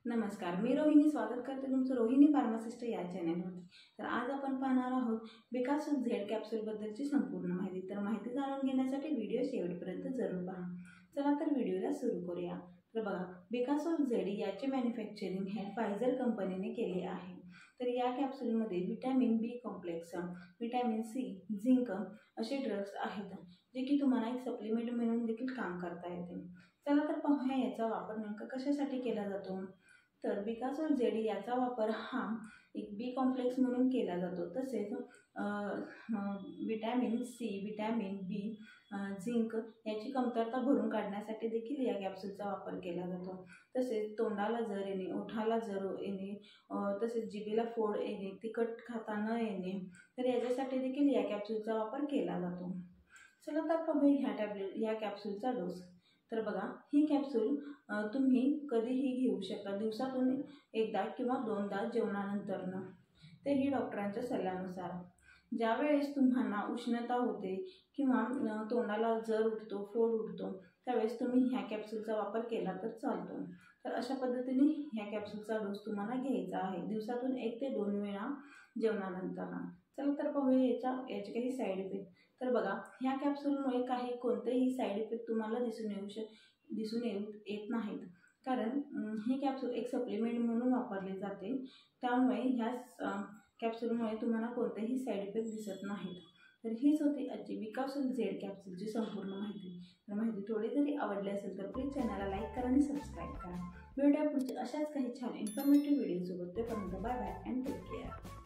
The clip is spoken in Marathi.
नमस्कार, मी रोहिणी स्वागत करते तुमचं रोहिणी फार्मासिस्ट या चॅनलवरती। तर आज आपण पाहणार आहोत बिकासूल झेड कॅप्सूलबद्दलची संपूर्ण माहिती। तर माहिती जाणून घेण्यासाठी व्हिडिओ शेवटपर्यंत जरूर पहा। चला तर व्हिडिओला सुरू करूया। तर बघा, बिकासूल झेड याचे मॅन्युफॅक्चरिंग हे फायझर कंपनीने केले आहे। तर या कॅप्सूलमध्ये व्हिटॅमिन बी कॉम्प्लेक्स, व्हिटॅमिन सी, झिंक असे ड्रग्स आहेत जे की तुम्हाला एक सप्लिमेंट म्हणून देखील काम करता येते। चला तर पाहूया याचा वापर नेमका कशासाठी केला जातो। तर बिकासूल झेड याचा वापर हा एक बी कॉम्प्लेक्स म्हणून केला जातो। तसेच विटॅमिन सी, विटॅमिन बी, झिंक याची कमतरता भरून काढण्यासाठी देखील या कॅप्सूलचा वापर केला जातो। तसेच तोंडाला जर येणे, ओठाला जर येणे, तसेच जिभेला फोड येणे, तिखट खाता न येणे, तर याच्यासाठी देखील या कॅप्सूलचा वापर केला जातो। चला तर पाहूया ह्या कॅप्सूलचा डोस। तर बघा, ही कॅप्सूल तुम्ही कधीही घेऊ शकता, दिवसातून एकदा किंवा दोनदा जेवणानंतरनं, तेही डॉक्टरांच्या सल्ल्यानुसार। ज्यावेळेस तुम्हाला उष्णता होते किंवा तोंडाला जर उठतो, फोड उठतो, त्यावेळेस तुम्ही ह्या कॅप्सूलचा वापर केला तर चालतो। तर अशा पद्धतीने ह्या कॅप्सूलचा डोस तुम्हाला घ्यायचा आहे, दिवसातून 1 ते 2 वेळा जेवणानंतर। चला तर पाहूया याचे काही साईड इफेक्ट। तर बघा, ह्या कॅप्सूलमुळे कोणतेही साईड इफेक्ट तुम्हाला दिसून येत नाहीत, कारण ही कॅप्सूल एक सप्लिमेंट म्हणून वापरली जाते। त्यामुळे ह्या कॅप्सूलमुळे तुम्हाला कोणतेही साईड इफेक्ट दिसत नाहीत। तर हीच होती आजची बिकासूल झेड कॅप्सूलची संपूर्ण माहिती। तर माहिती थोडी जरी आवडली असेल तर प्लीज चॅनलला लाईक करा आणि सबस्क्राईब करा। भेटूया पुढच्या अशाच काही छान इन्फॉर्मेटिव्ह व्हिडिओसोबत। तोपर्यंत bye bye and take care.